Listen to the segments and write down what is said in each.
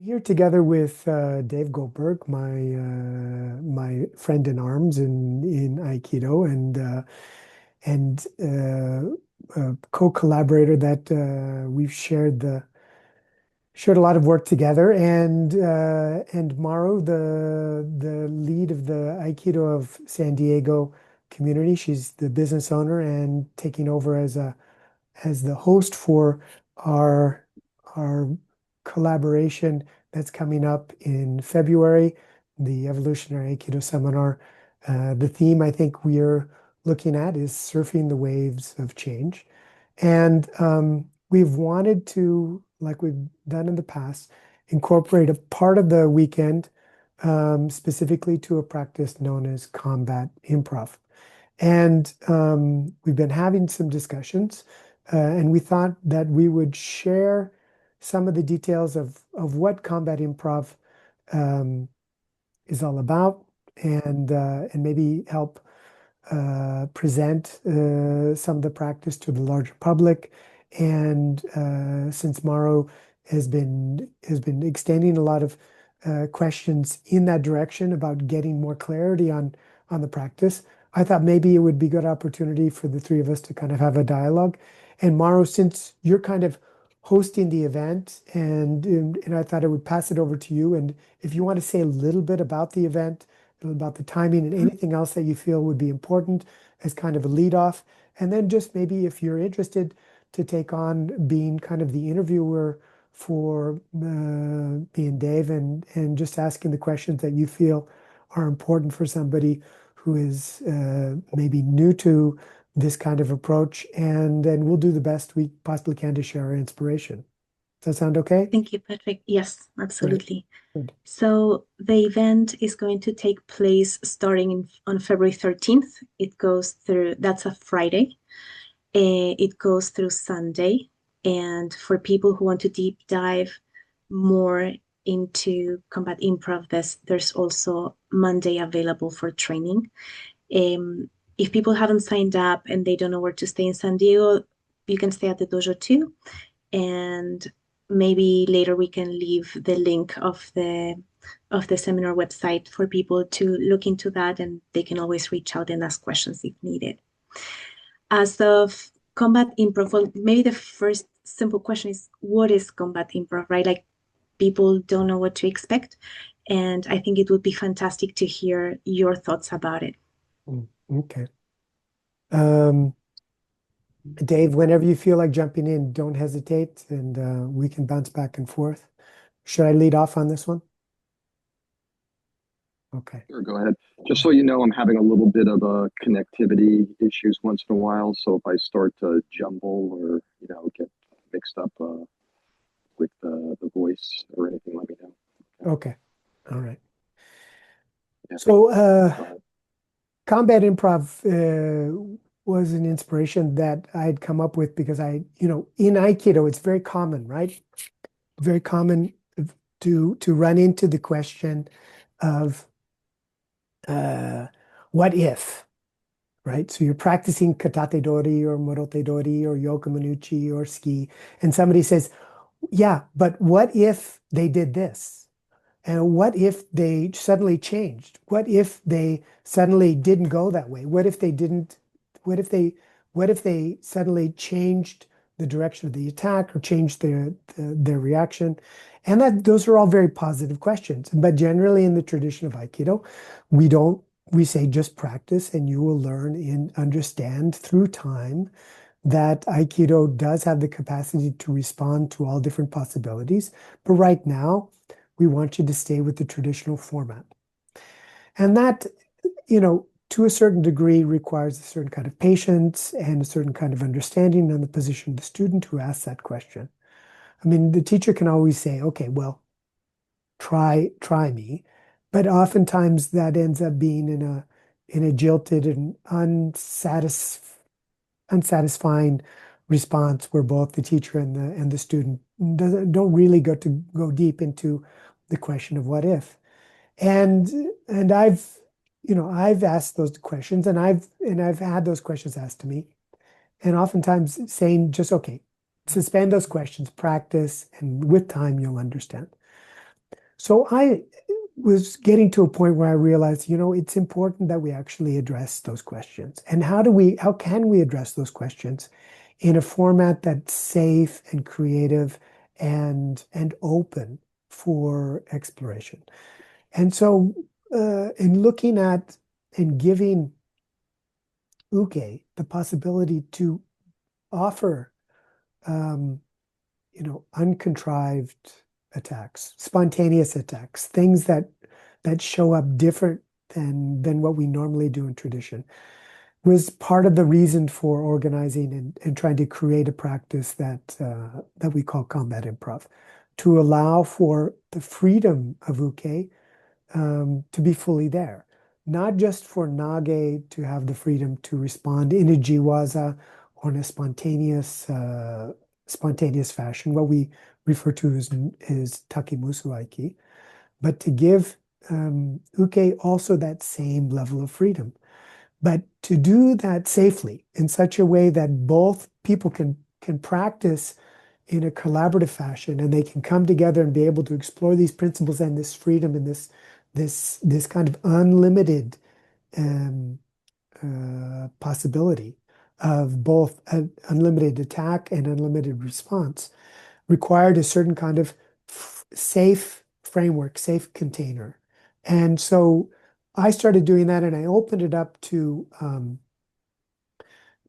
Here together with Dave Goldberg, my friend in arms in Aikido, and a co-collaborator that we've shared a lot of work together. And Maru, the lead of the Aikido of San Diego community, she's the business owner and taking over as the host for our our collaboration that's coming up in February, the Evolutionary Aikido Seminar. The theme I think we're looking at is surfing the waves of change. And we've wanted to, like we've done in the past, incorporate a part of the weekend specifically to a practice known as combat improv. And we've been having some discussions, and we thought that we would share some of the details of what combat improv um, is all about, and maybe help present some of the practice to the larger public. And since Mauro has been extending a lot of questions in that direction about getting more clarity on the practice, I thought maybe it would be a good opportunity for the three of us to kind of have a dialogue. And Mauro, since you're kind of hosting the event, and I thought I would pass it over to you. And if you want to say a little bit about the event, about the timing and anything else that you feel would be important as kind of a lead off. And then just maybe if you're interested to take on being kind of the interviewer for me and Dave, and just asking the questions that you feel are important for somebody who is maybe new to this kind of approach. And we'll do the best we possibly can to share our inspiration. Does that sound okay? Thank you, Patrick. Yes, Great. absolutely. Good. So the event is going to take place starting on February 13th. It goes through, that's a Friday. It goes through Sunday. And for people who want to deep dive more into combat improv, there's also Monday available for training. If people haven't signed up and they don't know where to stay in San Diego, you can stay at the dojo too. And maybe later we can leave the link of the seminar website for people to look into that, and they can always reach out and ask questions if needed. As of combat improv, well, maybe the first simple question is, what is combat improv, right? Like, people don't know what to expect, and I think it would be fantastic to hear your thoughts about it. Okay. Um, Dave, whenever you feel like jumping in, don't hesitate, and we can bounce back and forth. Should I lead off on this one? Okay. Sure, go ahead. Just so you know, I'm having a little bit of connectivity issues once in a while. So if I start to jumble or, get mixed up with the voice or anything, let me know. Okay. All right. Yeah. So, Go ahead. combat improv was an inspiration that I had come up with because in Aikido, it's very common, right? Very common to run into the question of uh, what if, right? So you're practicing katate dori or morote dori or yoka manuchi or ski, and somebody says, yeah, but what if they did this? And what if they suddenly changed? What if they suddenly didn't go that way? What if they didn't, what if they, what if they suddenly changed the direction of the attack or changed their reaction? And that those are all very positive questions. But generally in the tradition of Aikido, we don't, we say just practice and you will learn and understand through time that Aikido does have the capacity to respond to all different possibilities. But right now, we want you to stay with the traditional format. And that, to a certain degree, requires a certain kind of patience and a certain kind of understanding on the position of the student who asks that question. I mean, the teacher can always say, okay, well, try me. But oftentimes that ends up being in a jilted and unsatisfying response where both the teacher and the student don't really go deep into the question of what if. And I've asked those questions, and I've had those questions asked to me, and oftentimes saying just okay, suspend those questions, practice, and with time you'll understand. So I was getting to a point where I realized, it's important that we actually address those questions. And how can we address those questions in a format that's safe and creative and open for exploration? And so, in looking at and giving Uke the possibility to offer, um, uncontrived attacks, spontaneous attacks, things that show up different than what we normally do in tradition, was part of the reason for organizing and trying to create a practice that we call combat improv, to allow for the freedom of Uke to be fully there. Not just for Nage to have the freedom to respond in a jiwaza or in a spontaneous fashion, what we refer to as takimusu aiki, but to give Uke also that same level of freedom. But to do that safely in such a way that both people can practice in a collaborative fashion, and they can come together and be able to explore these principles and this freedom and this kind of unlimited um, possibility of both an unlimited attack and unlimited response, required a certain kind of safe framework, safe container. And so I started doing that, and I opened it up to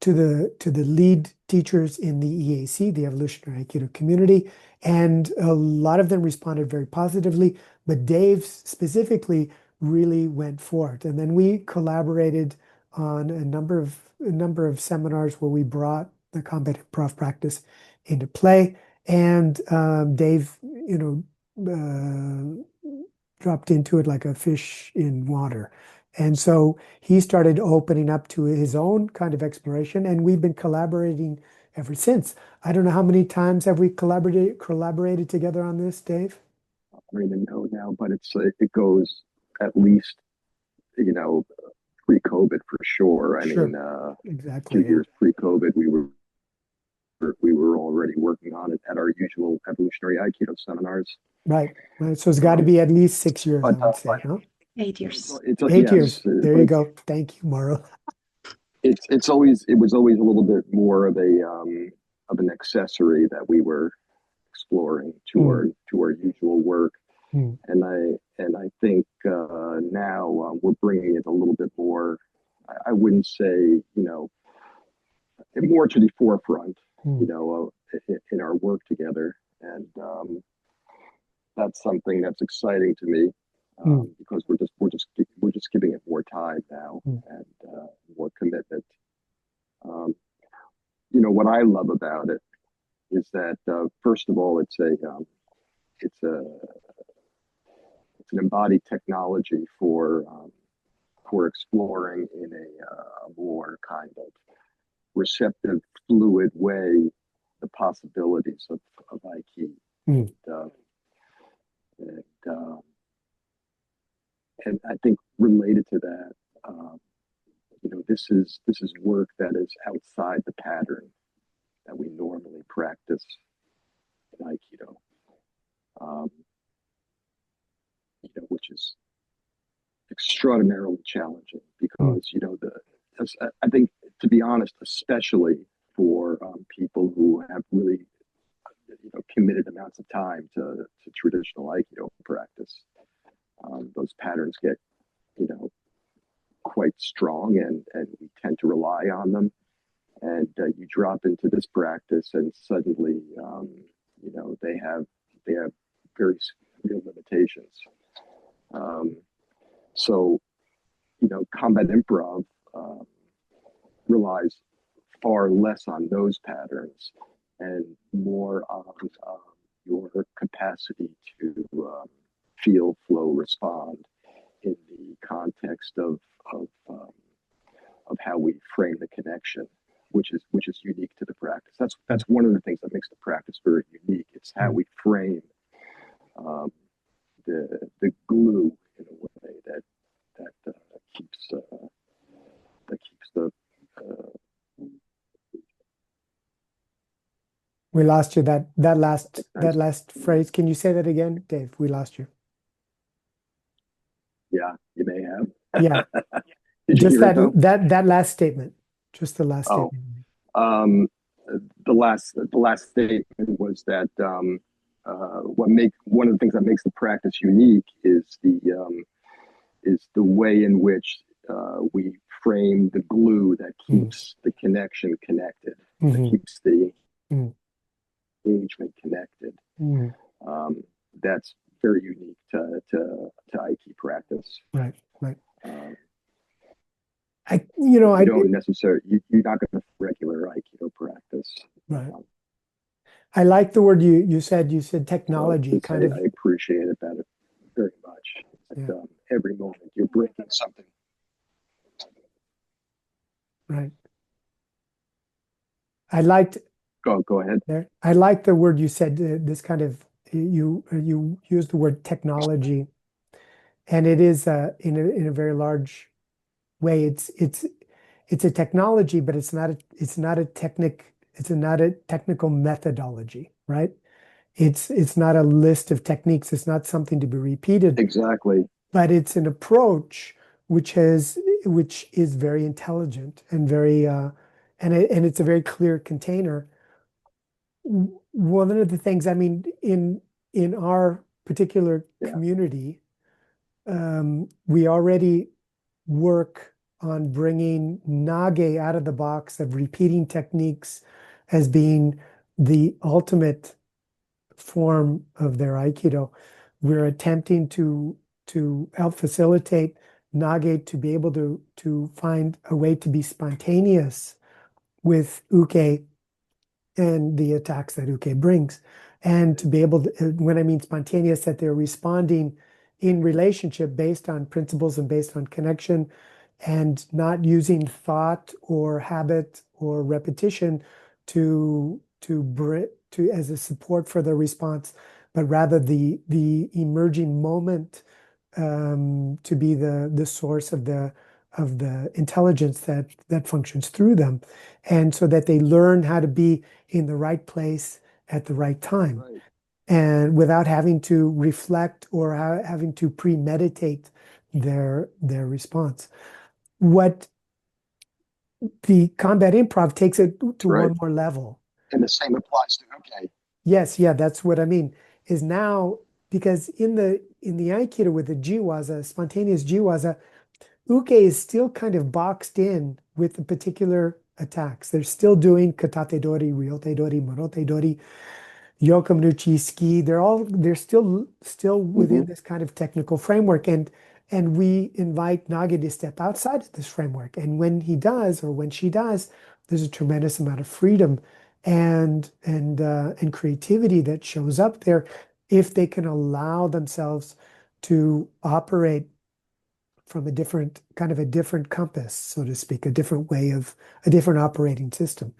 the lead teachers in the EAC, the Evolutionary Aikido community, and a lot of them responded very positively. But Dave specifically really went for it, and then we collaborated on a number of seminars where we brought the combat improv practice into play. And Dave, dropped into it like a fish in water. And so he started opening up to his own kind of exploration, and we've been collaborating ever since. I don't know how many times have we collaborated together on this, Dave? I don't even know now, but it goes at least, you know, pre-COVID for sure. I mean, Sure, exactly. 2 years pre-COVID, we were already working on it at our usual evolutionary Aikido seminars. Right, right. So it's got to Um, be at least 6 years, I but would say, huh? 8 years. it's 8 years. yes, There but you go. Thank you, Mauro. it was always a little bit more of an accessory that we were exploring to Mm, our usual work. mm, And I think now we're bringing it a little bit more. I wouldn't say, more to the forefront, mm, in our work together, and that's something that's exciting to me, mm, because we're just giving it more time now, mm, and more commitment. Um, what I love about it is that, first of all, it's a it's an embodied technology for exploring in a more kind of receptive, fluid way the possibilities of Aiki. mm, And, uh, and, uh, and I think related to that, this is work that is outside the pattern that we normally practice in Aikido, um, which is extraordinarily challenging mm, because I think, to be honest, especially for people who have really committed amounts of time to traditional Aikido practice, those patterns get you know quite strong, and we tend to rely on them. And you drop into this practice, and suddenly they have very real limitations. Um, so combat improv um, relies far less on those patterns and more on your capacity to feel, flow, respond in the context of um, of how we frame the connection, which is unique to the practice. That's one of the things that makes the practice very unique. It's how mm. we frame um, the glue in a way that keeps the We lost you that that last that recognized. last phrase. Can you say that again, Dave? We lost you. Yeah. Did you Just hear it though? that last statement. Just the last Oh, statement. um, the last statement was that what make one of the things that makes the practice unique is the way in which we frame the glue that Mm, keeps the connection connected, that mhm, keeps the mm, engagement connected. mm. Um, that's very unique to Aiki practice. Right, right. Um, I you don't necessarily you're not going to regular Aikido practice. right. Um, I like the word you said so technology it's, kind of, I appreciate it that very much. yeah, That, every moment you're breaking something. right. I liked Go ahead. there. I like the word you said, this kind of, you used the word technology, and it is in a very large way. It's a technology, but it's not a it's not a technical methodology, right? It's not a list of techniques. It's not something to be repeated, Exactly. but it's an approach which is very intelligent and very and it's a very clear container. One of the things, I mean, in our particular Yeah. community, we already work on bringing Nage out of the box of repeating techniques as being the ultimate form of their Aikido. We're attempting to help facilitate Nage to be able to find a way to be spontaneous with Uke and the attacks that Uke brings. And to be able to, when I mean spontaneous, that they're responding in relationship based on principles and based on connection and not using thought or habit or repetition to as a support for the response, but rather the emerging moment to be the source of the intelligence that functions through them, and so that they learn how to be in the right place at the right time, Right. and without having to reflect or having to premeditate their response. What the combat improv takes it to Right. one more level. And the same applies to okay. Yes, yeah, that's what I mean. Is now because in the Aikido with the Jiwaza, spontaneous Jiwaza, Uke is still kind of boxed in with the particular attacks. They're still doing katate dori, ryote dori, morote dori, Yokomuchi ski. They're still Mm-hmm. within this kind of technical framework, and we invite Nage to step outside of this framework. And when he does, or when she does, there's a tremendous amount of freedom and creativity that shows up there if they can allow themselves to operate from a different kind of a different compass, so to speak, a different operating system.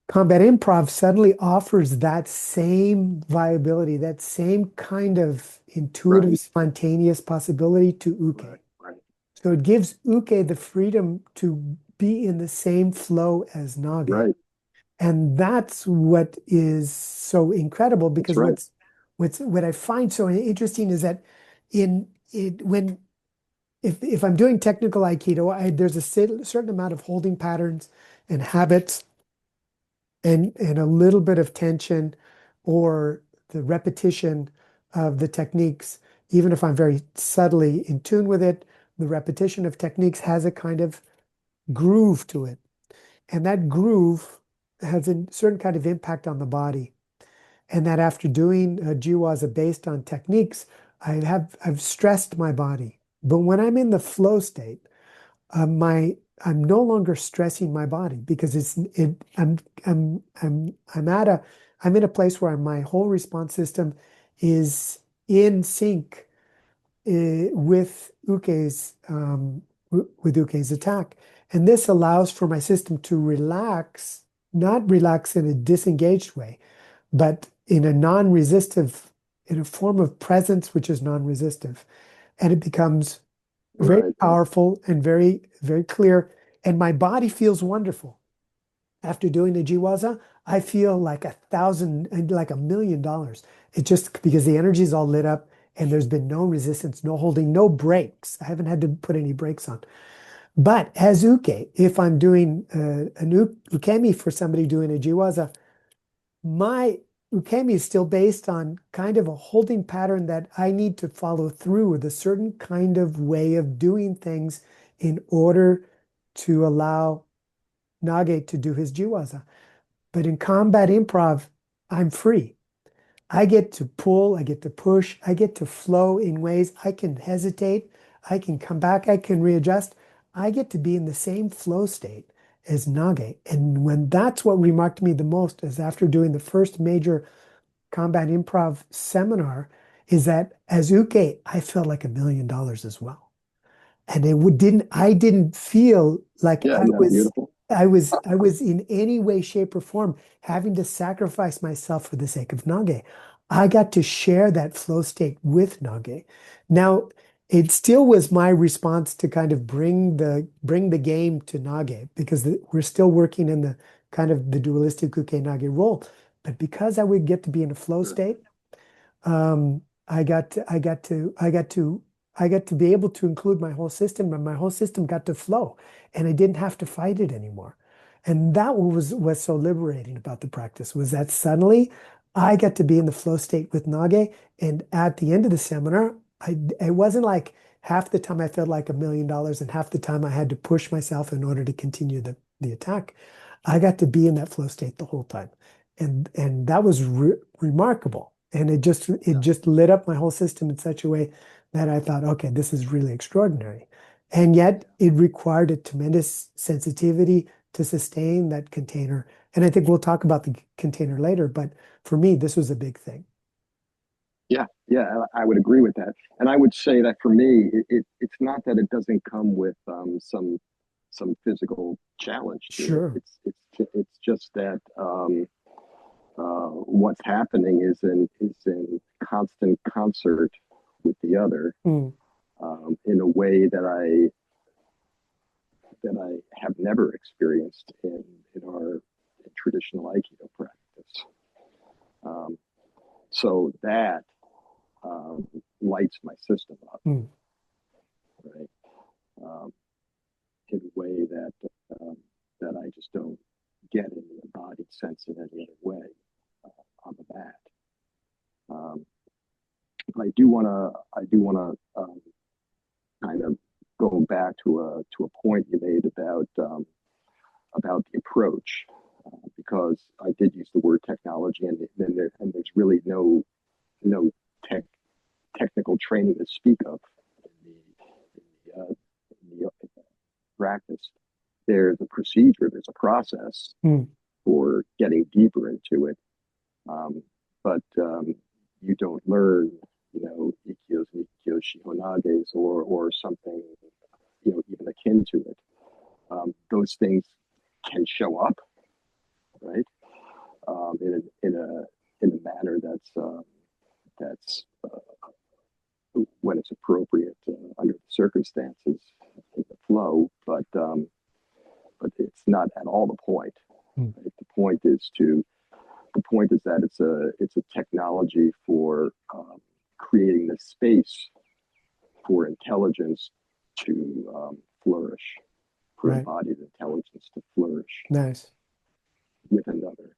Combat improv suddenly offers that same viability, that same kind of intuitive, Right. spontaneous possibility to Right. Uke. Right. So it gives Uke the freedom to be in the same flow as Nage. Right. And that's what is so incredible That's because right. what I find so interesting is that in it when if I'm doing technical Aikido, there's a certain amount of holding patterns and habits and a little bit of tension or the repetition of the techniques, even if I'm very subtly in tune with it, the repetition of techniques has a kind of groove to it. And that groove has a certain kind of impact on the body. And that after doing jiwaza based on techniques, I've stressed my body. But when I'm in the flow state, my I'm no longer stressing my body because I'm in a place where my whole response system is in sync with Uke's attack, and this allows for my system to relax, not relax in a disengaged way, but in a non-resistive, in a form of presence which is non-resistive, and it becomes very Right. powerful and very, very clear. And my body feels wonderful. After doing the Jiwaza, I feel like like $1,000,000. It just because the energy is all lit up and there's been no resistance, no holding, no brakes. I haven't had to put any brakes on. But as uke, if I'm doing an ukemi for somebody doing a jiwaza, my ukemi is still based on kind of a holding pattern that I need to follow through with a certain kind of way of doing things in order to allow Nage to do his jiwaza. But in combat improv, I'm free. I get to pull, I get to push, I get to flow in ways I can hesitate, I can come back, I can readjust. I get to be in the same flow state as Nage. And when that's what remarked me the most is after doing the first major combat improv seminar, is that as Uke, I felt like $1 million as well. And I didn't feel like Yeah, yeah, beautiful. I was in any way, shape, or form having to sacrifice myself for the sake of Nage. I got to share that flow state with Nage. Now, it still was my response to kind of bring the game to Nage because we're still working in the kind of the dualistic Uke Nage role. But because I would get to be in a flow Sure. state, I got to be able to include my whole system, and my whole system got to flow, and I didn't have to fight it anymore. And that was so liberating about the practice was that suddenly I got to be in the flow state with Nage, and at the end of the seminar, it wasn't like half the time I felt like $1 million, and half the time I had to push myself in order to continue the attack. I got to be in that flow state the whole time, and that was remarkable. And it Yeah, just lit up my whole system in such a way that I thought, okay, this is really extraordinary. And yet it required a tremendous sensitivity to sustain that container. And I think we'll talk about the container later, but for me, this was a big thing. yeah, yeah. I would agree with that, and I would say that for me, it's not that it doesn't come with some physical challenge to it. Sure. It's just that what's happening is in constant concert with the other Mm, in a way that I have never experienced in our traditional Aikido practice. Um, so that um, lights my system up, mm, right? Um, in a way um, that I just don't get in the embodied sense in any other way on the mat. Um, I do want to kind of go back to a point you made about the approach, because I did use the word technology, and there's really no tech technical training to speak of in the practice. There's a procedure, there's a process mm. for getting deeper into it, but you don't learn, ikkyos and ikkyo shihonages or something, even akin to it. Those things can show up, right? In a manner that's when it's appropriate under the circumstances in the flow, but it's not at all the point. Mm. Right? The point is that it's a technology for creating the space for intelligence to flourish, for Right. embodied intelligence to flourish Nice. with another.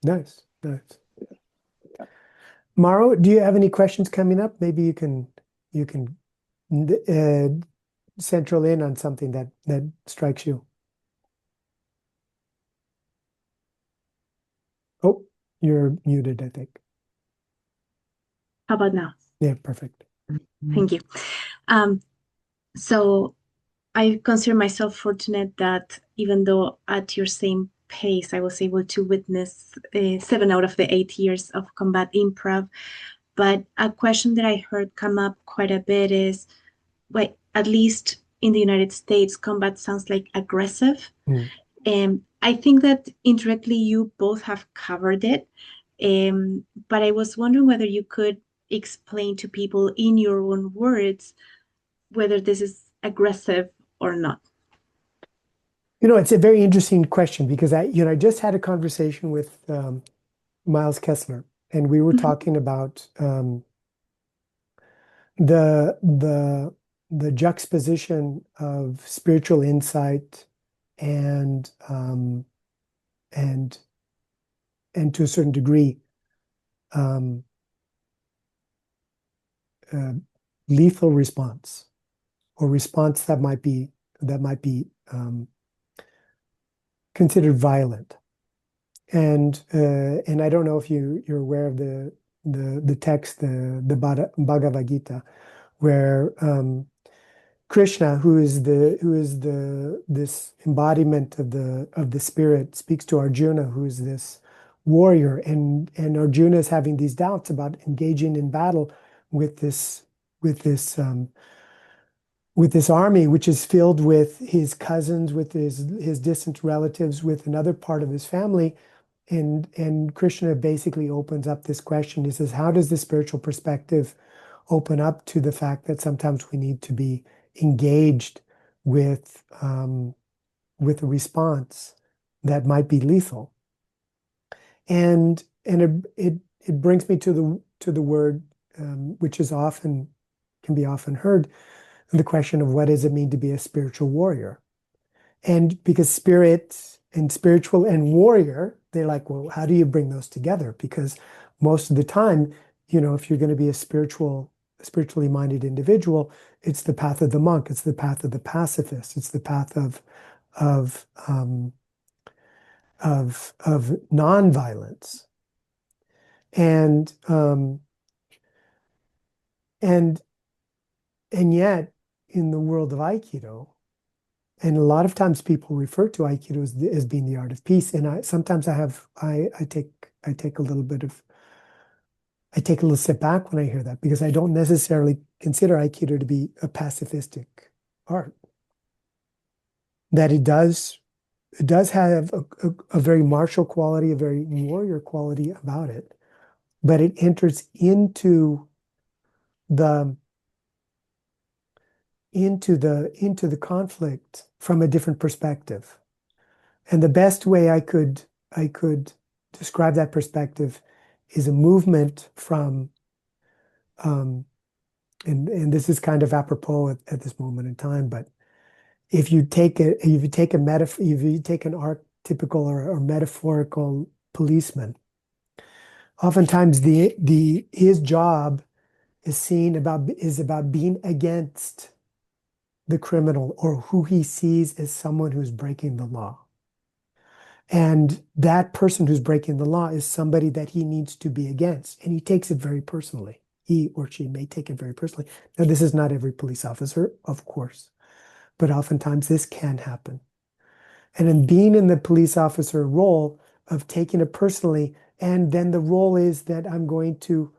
Nice. Nice. Yeah, yeah. Mauro, do you have any questions coming up? Maybe you can uh, central in on something that strikes you. Oh, you're muted, I think. How about now? Yeah, perfect. Thank you. Um, so I consider myself fortunate that even though at your same pace, I was able to witness 7 out of the 8 years of combat improv. But a question that I heard come up quite a bit is, wait, at least in the United States, combat sounds like aggressive. Mm. And I think that indirectly you both have covered it. But I was wondering whether you could explain to people in your own words whether this is aggressive or not. It's a very interesting question because I just had a conversation with Miles Kessler, and we were Mhm. talking about the the juxtaposition of spiritual insight and and to a certain degree um, uh, lethal response, or response that might be considered violent. And I don't know if you're aware of the text, the Bhagavad Gita, where Krishna, who is the this embodiment of the spirit, speaks to Arjuna, who is this warrior, and Arjuna is having these doubts about engaging in battle with with this um, with this army, which is filled with his cousins, with his distant relatives, with another part of his family. And Krishna basically opens up this question. He says, how does the spiritual perspective open up to the fact that sometimes we need to be engaged with a response that might be lethal? And it brings me to the word, which is often can be often heard, the question of what does it mean to be a spiritual warrior? And because spirit and spiritual and warrior, they're like, well, how do you bring those together? Because most of the time, if you're going to be a spiritually minded individual, it's the path of the monk, it's the path of the pacifist, it's the path of um, of nonviolence. And and and yet in the world of Aikido, and a lot of times people refer to Aikido as being the art of peace. And sometimes I take a little bit of I take a little step back when I hear that, because I don't necessarily consider Aikido to be a pacifistic art. That it does have a very martial quality, a very warrior quality about it, but it enters the into the conflict from a different perspective. And the best way I could describe that perspective is a movement from um, and this is kind of apropos at this moment in time, but if you take a if you take an archetypical or metaphorical policeman, oftentimes the his job is about being against the criminal, or who he sees as someone who's breaking the law. And that person who's breaking the law is somebody that he needs to be against. And he takes it very personally. He or she may take it very personally. Now, this is not every police officer, of course, but oftentimes this can happen. And in being in the police officer role of taking it personally, and then the role is that I'm going to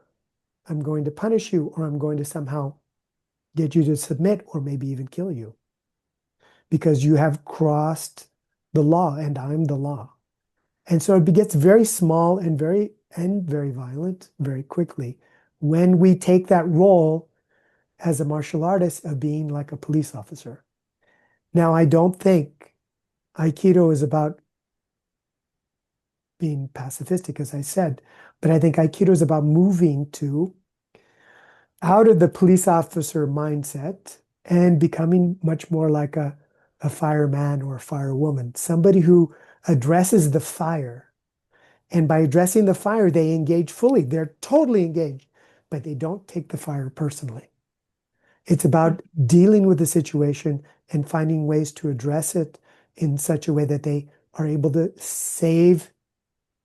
punish you, or I'm going to somehow get you to submit, or maybe even kill you, because you have crossed the law and I'm the law. And so it gets very small and very violent very quickly when we take that role as a martial artist of being like a police officer. Now, I don't think Aikido is about being pacifistic, as I said, but I think Aikido is about moving out of the police officer mindset and becoming much more like a fireman or a firewoman, somebody who addresses the fire. And by addressing the fire, they engage fully. They're totally engaged, but they don't take the fire personally. It's about dealing with the situation and finding ways to address it in such a way that they are able to save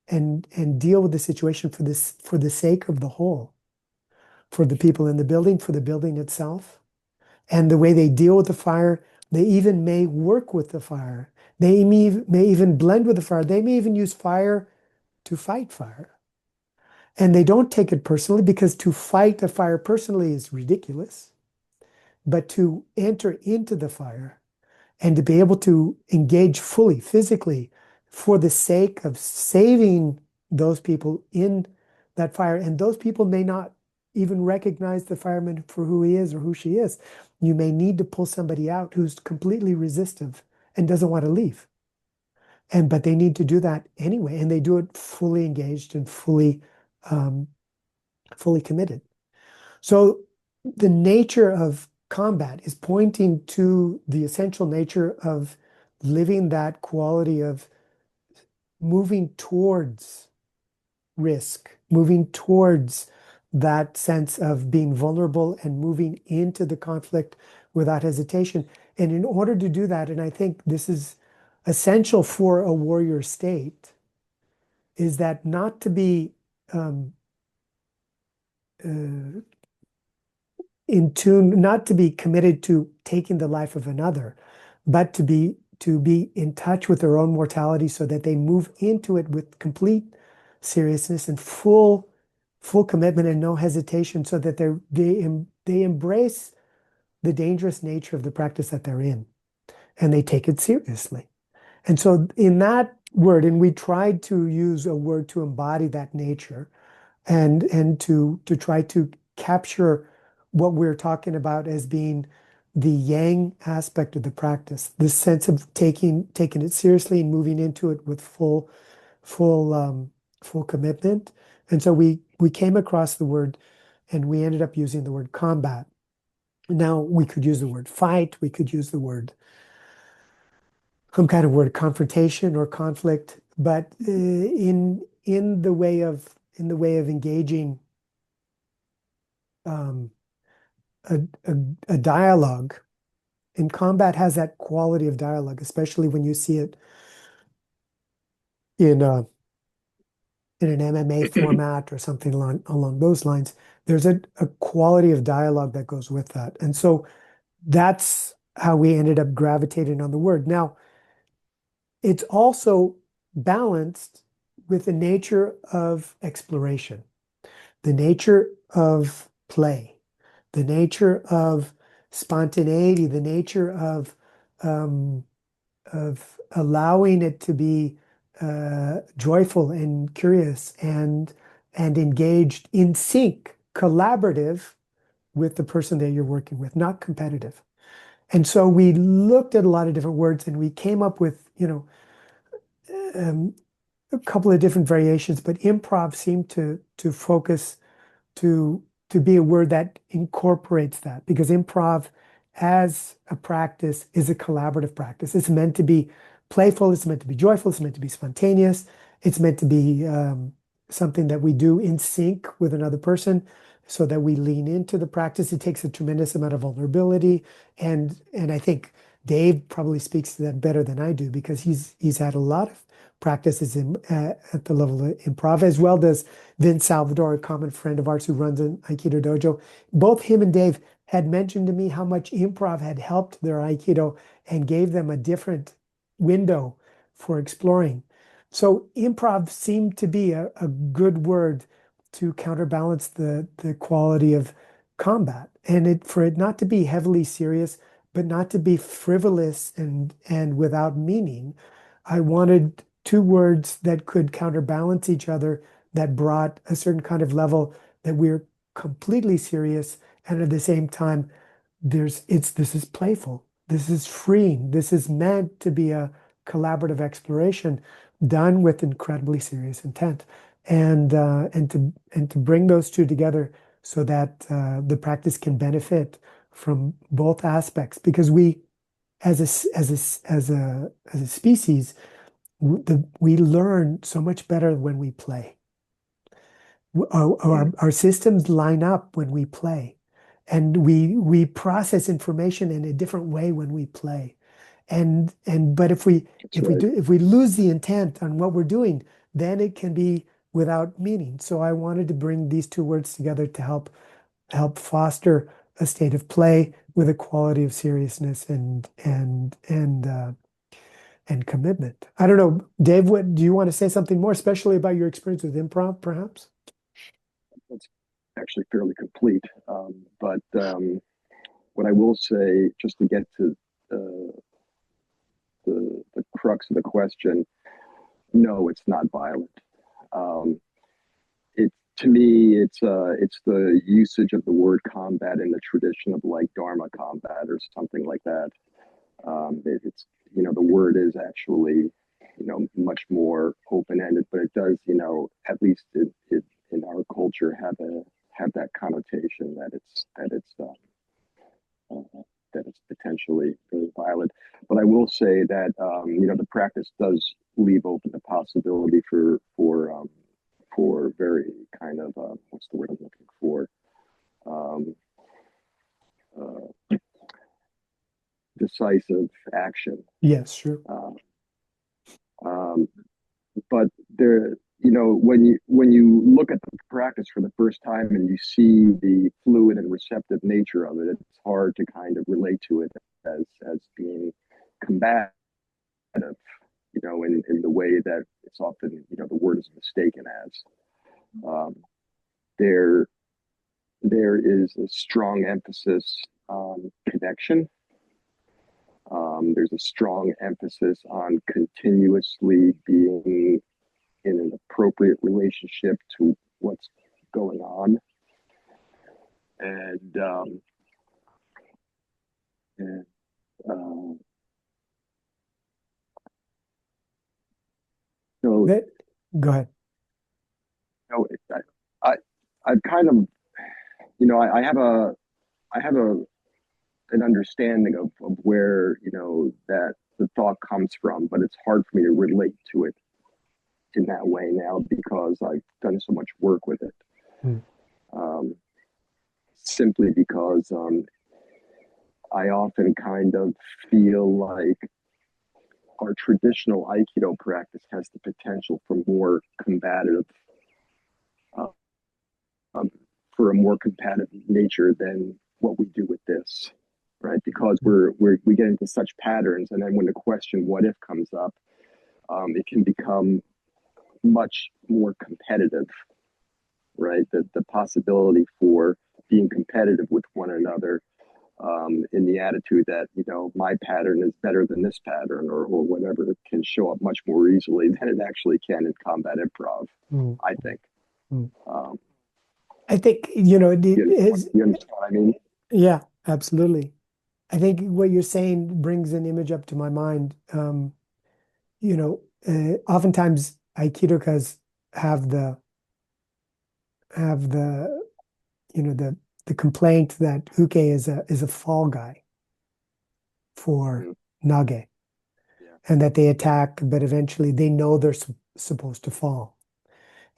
and deal with the situation for the sake of the whole, for the people in the building, for the building itself. And the way they deal with the fire, they even may work with the fire. They may even blend with the fire. They may even use fire to fight fire. And they don't take it personally, because to fight a fire personally is ridiculous. But to enter into the fire and to be able to engage fully, physically, for the sake of saving those people in that fire. And those people may not even recognize the fireman for who he is or who she is. You may need to pull somebody out who's completely resistive and doesn't want to leave. But they need to do that anyway, and they do it fully engaged and fully committed. So the nature of combat is pointing to the essential nature of living that quality of moving towards risk, moving towards that sense of being vulnerable and moving into the conflict without hesitation. And in order to do that, and I think this is essential for a warrior state, is that not to be um, uh, in tune, not to be committed to taking the life of another, but to be in touch with their own mortality so that they move into it with complete seriousness and full commitment and no hesitation so that they embrace the dangerous nature of the practice that they're in and they take it seriously. And so in that word, and we tried to use a word to embody that nature and to try to capture what we're talking about as being the yang aspect of the practice, this sense of taking it seriously and moving into it with full full commitment. And so we came across the word and we ended up using the word combat. Now we could use the word fight, we could use the word some kind of word confrontation or conflict, but in the way of engaging um, a, a, a dialogue. And combat has that quality of dialogue, especially when you see it in in an MMA format or something along those lines. There's a quality of dialogue that goes with that. And so that's how we ended up gravitating on the word. Now, it's also balanced with the nature of exploration, the nature of play, the nature of spontaneity, the nature um, of allowing it to be joyful and curious and engaged in sync, collaborative with the person that you're working with, not competitive. And so we looked at a lot of different words and we came up with, um, a couple of different variations, but improv seemed to focus to be a word that incorporates that because improv as a practice is a collaborative practice. It's meant to be playful, it's meant to be joyful, it's meant to be spontaneous, it's meant to be something that we do in sync with another person so that we lean into the practice. It takes a tremendous amount of vulnerability. And I think Dave probably speaks to that better than I do because he's had a lot of practices at the level of improv, as well as Vince Salvador, a common friend of ours who runs an Aikido dojo. Both him and Dave had mentioned to me how much improv had helped their Aikido and gave them a different window for exploring. So improv seemed to be a good word to counterbalance the quality of combat and for it not to be heavily serious, but not to be frivolous and without meaning. I wanted two words that could counterbalance each other that brought a certain kind of level that we're completely serious and at the same time this is playful, this is freeing, this is meant to be a collaborative exploration done with incredibly serious intent and to bring those two together so that the practice can benefit from both aspects because we as a species we learn so much better when we play. Our systems line up when we play, and we process information in a different way when we play. And but That's right. if we lose the intent on what we're doing, then it can be without meaning. So I wanted to bring these two words together to help foster a state of play with a quality of seriousness and commitment. I don't know, Dave, what do you want to say something more, especially about your experience with improv, perhaps? That's actually fairly complete. But what I will say, just to get to the crux of the question, no, it's not violent. Um, it to me, it's the usage of the word combat in the tradition of like Dharma combat or something like that. It's the word is actually much more open ended, but it does at least in our culture have have that connotation that that it's potentially very violent. But I will say that the practice does leave open the possibility for very kind of what's the word I'm looking for, um, uh, decisive action. Yes, sure. Um, but there, when you look at the practice for the first time and you see the fluid and receptive nature of it, it's hard to kind of relate to it as being combative, in the way that it's often, the word is mistaken as. Um, there there is a strong emphasis on connection. There's a strong emphasis on continuously being in an appropriate relationship to what's going on. And, and so, That, go ahead. I, I've kind of, I have an understanding of where, that the thought comes from, but it's hard for me to relate to it in that way now because I've done so much work with it. Hmm. Simply because I often kind of feel like our traditional Aikido practice has the potential for more combative, uh, um, for a more combative nature than what we do with this, right? Because we get into such patterns, and then when the question "what if" comes up, it can become much more competitive, right? The possibility for being competitive with one another, in the attitude that my pattern is better than this pattern, or whatever, can show up much more easily than it actually can in combat improv. Hmm. I think. Hmm. Um, I think, it is, you understand what I mean? yeah, absolutely. I think what you're saying brings an image up to my mind. Oftentimes Aikidokas have the have the the complaint that uke is a fall guy for Mm-hmm. nage, Yeah. and that they attack, but eventually they know they're supposed to fall,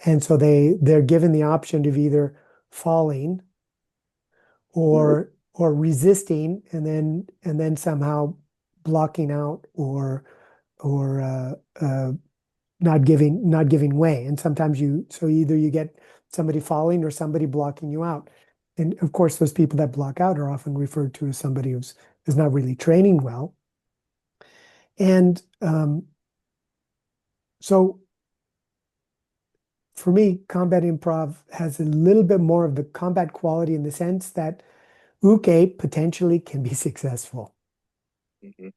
and so they're given the option of either falling Right. or resisting, and then somehow blocking out or not giving way. And sometimes so either you get somebody falling or somebody blocking you out. And of course, those people that block out are often referred to as somebody who's not really training well. And so for me, combat improv has a little bit more of the combat quality in the sense that uke potentially can be successful Mm-hmm.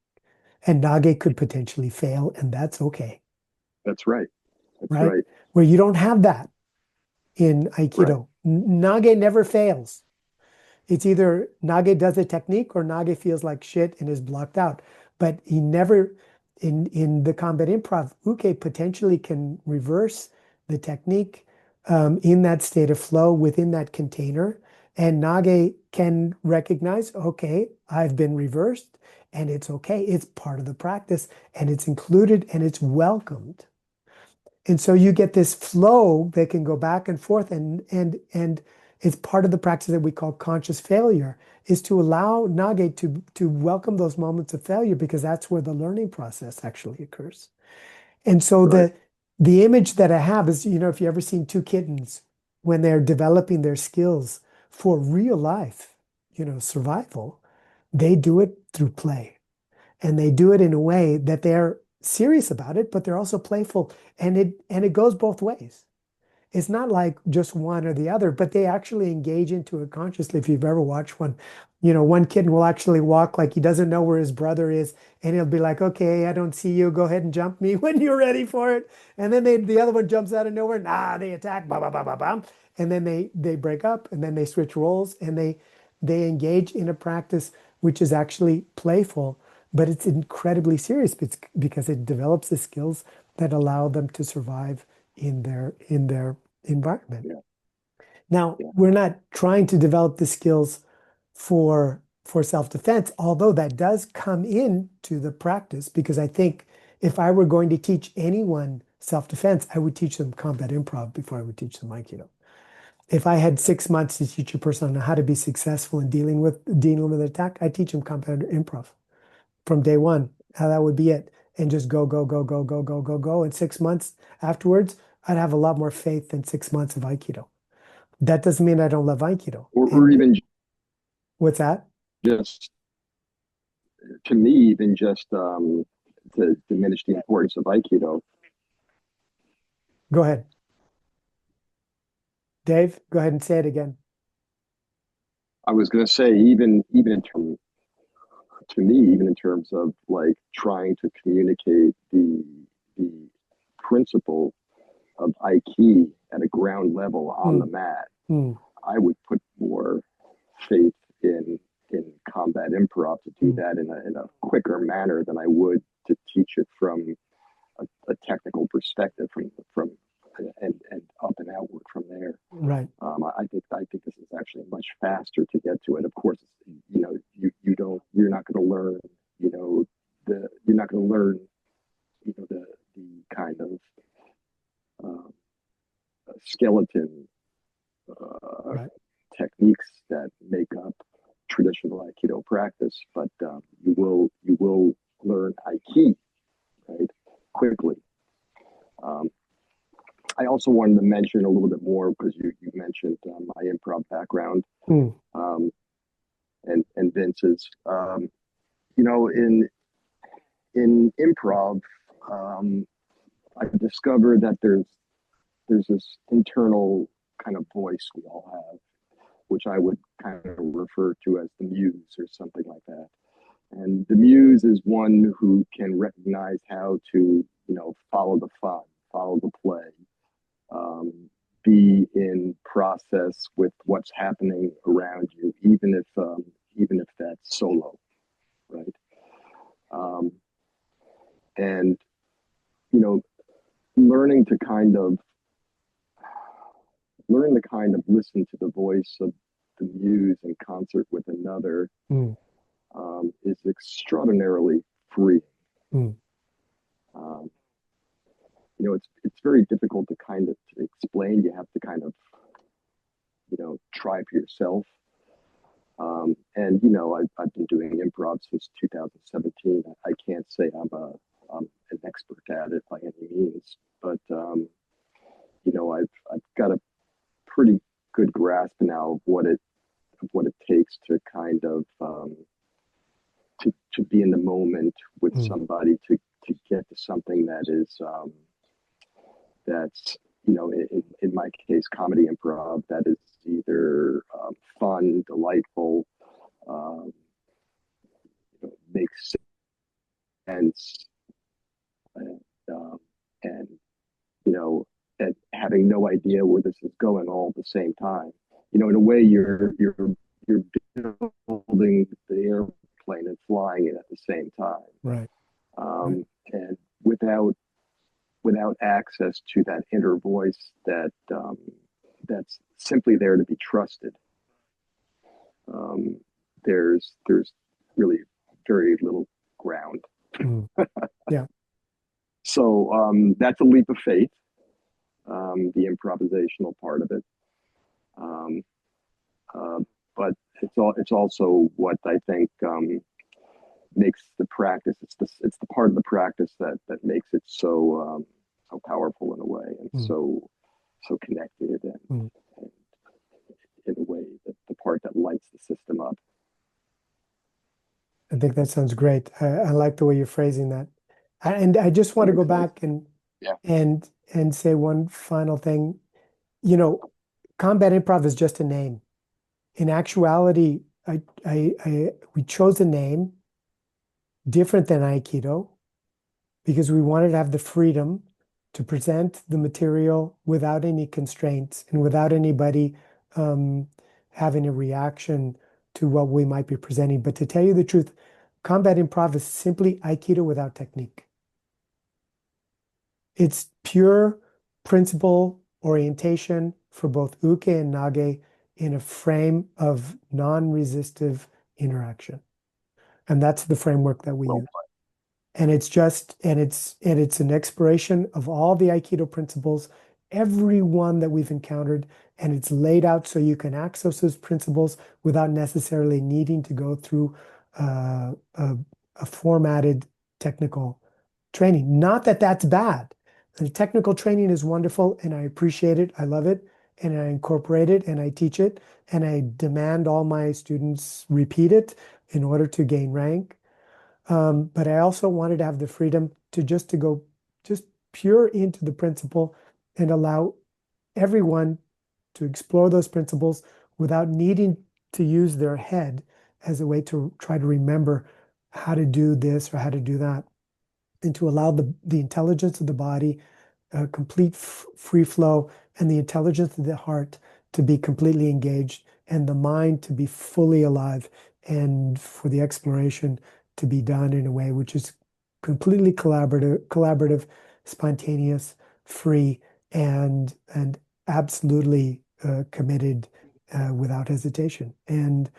and nage could potentially fail, and that's okay, That's right. That's right? right. Where you don't have that in Right. Aikido. Nage never fails. It's either Nage does a technique or Nage feels like shit and is blocked out. But he never, in the combat improv, uke potentially can reverse the technique in that state of flow within that container. And Nage can recognize, okay, I've been reversed and it's okay. It's part of the practice and it's included and it's welcomed. And so you get this flow that can go back and forth, and it's part of the practice that we call conscious failure, is to allow Nage to welcome those moments of failure, because that's where the learning process actually occurs. And so Right. the image that I have is, if you ever seen two kittens when they're developing their skills for real life, survival, they do it through play. And they do it in a way that they're serious about it, but they're also playful. And it goes both ways. It's not like just one or the other, but they actually engage into it consciously. If you've ever watched one, one kitten will actually walk like he doesn't know where his brother is, and he'll be like, "Okay, I don't see you. Go ahead and jump me when you're ready for it." And then the other one jumps out of nowhere. Nah, they attack. Bah, bah, bah, bah, bah. And then they break up, and then they switch roles, and they engage in a practice which is actually playful, but it's incredibly serious because it develops the skills that allow them to survive in their environment. Yeah. Now, Yeah. we're not trying to develop the skills for self-defense, although that does come into the practice, because I think if I were going to teach anyone self-defense, I would teach them combat improv before I would teach them Aikido. If I had 6 months to teach a person on how to be successful in dealing with an attack, I teach them combat improv from day one. How that would be it, and just go, go, go, go, go, go, go, go. And 6 months afterwards, I'd have a lot more faith than 6 months of Aikido. That doesn't mean I don't love Aikido. Or And even what's that? just, to me, even just to diminish the importance of Aikido. Go ahead, Dave. Go ahead and say it again. I was going to say, even in terms, to me, even in terms of like trying to communicate the principle of Aiki at a ground level on the Mm, mat, mm, I would put more faith in combat improv to do mm. that in a quicker manner than I would to teach it from a technical perspective from and up and outward from there. Right. I think this is actually much faster to get to it. Of course, you're not going to learn you're not going to learn the kind of uh, skeleton uh, Right. techniques that make up traditional Aikido practice, but you will learn Aiki, right, quickly. Um, I also wanted to mention a little bit more because you mentioned my improv background, Mm, um, and Vince's. In improv, um, I discovered that there's this internal kind of voice we all have, which I would kind of refer to as the muse or something like that. And the muse is one who can recognize how to, follow the fun, follow the play, um, be in process with what's happening around you, even if that's solo, right? Um, and you know, learning to kind of listen to the voice of the muse in concert with another mm, is extraordinarily freeing. mm. Um, it's very difficult to kind of to explain. You have to kind of try for yourself. And I've been doing improv since 2017. I can't say I'm an expert at it by any means, but I've got a pretty good grasp now of what it takes to kind of to be in the moment with Mm. somebody to get to something that is that's in my case comedy improv that is either fun, delightful, um, makes sense, and, and you know and having no idea where this is going all at the same time. In a way, you're building the airplane and flying it at the same time, Right. Right. and without access to that inner voice that's simply there to be trusted. Um, there's really very little ground. Mm. Yeah. So that's a leap of faith, the improvisational part of it. Um, uh, but it's also what I think makes the practice. It's the part of the practice that makes it so powerful in a way, and Mm, so connected, mm. and in a way that the part that lights the system up. I think that sounds great. I like the way you're phrasing that. And I just want to Thanks, go thanks. back and Yeah. and and say one final thing. You know, combat improv is just a name. In actuality, we chose a name different than Aikido because we wanted to have the freedom to present the material without any constraints and without anybody um, having a reaction to what we might be presenting. But to tell you the truth, combat improv is simply Aikido without technique. It's pure principle, orientation, for both uke and nage in a frame of non-resistive interaction. And that's the framework that we Well, use. And it's an exploration of all the Aikido principles, every one that we've encountered, and it's laid out so you can access those principles without necessarily needing to go through a formatted technical training. Not that that's bad. The technical training is wonderful, and I appreciate it. I love it, and I incorporate it, and I teach it, and I demand all my students repeat it in order to gain rank. But I also wanted to have the freedom to go just pure into the principle and allow everyone to explore those principles without needing to use their head as a way to try to remember how to do this or how to do that, and to allow the intelligence of the body, complete free flow, and the intelligence of the heart to be completely engaged, and the mind to be fully alive, and for the exploration to be done in a way which is completely collaborative, spontaneous, free, and absolutely committed without hesitation. And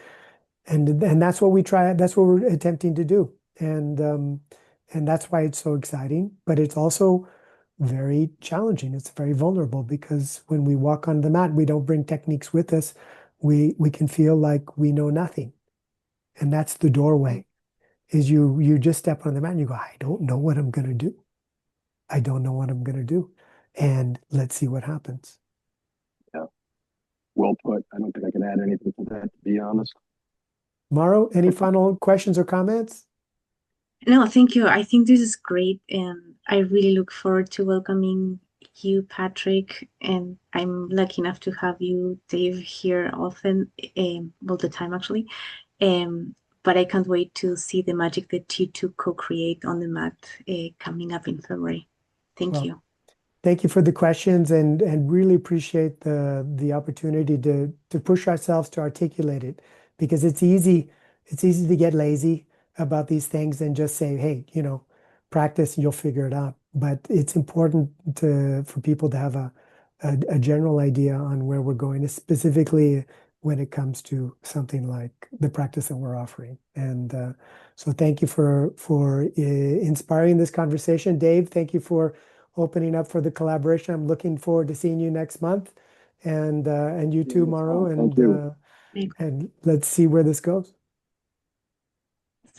that's what we try. That's what we're attempting to do. And that's why it's so exciting. But it's also very challenging. It's very vulnerable because when we walk on the mat, we don't bring techniques with us. We can feel like we know nothing. And that's the doorway. Is you just step on the mat and you go, I don't know what I'm gonna do. I don't know what I'm gonna do. And let's see what happens. yeah, well put. I don't think I can add anything to that, to be honest. Mauro, any final questions or comments? No, thank you. I think this is great, and I really look forward to welcoming you, Patrick. And I'm lucky enough to have you, Dave, here often, all the time actually. But I can't wait to see the magic that you two co-create on the mat coming up in February. Thank Well, you. thank you for the questions and really appreciate the opportunity to push ourselves to articulate it, because it's easy to get lazy about these things and just say, hey, practice and you'll figure it out. But it's important for people to have a general idea on where we're going, specifically when it comes to something like the practice that we're offering. And so thank you for inspiring this conversation. Dave, thank you for opening up for the collaboration. I'm looking forward to seeing you next month, and you too, Mauro, Thank you. and let's see where this goes.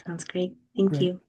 Sounds great. Thank Great. you.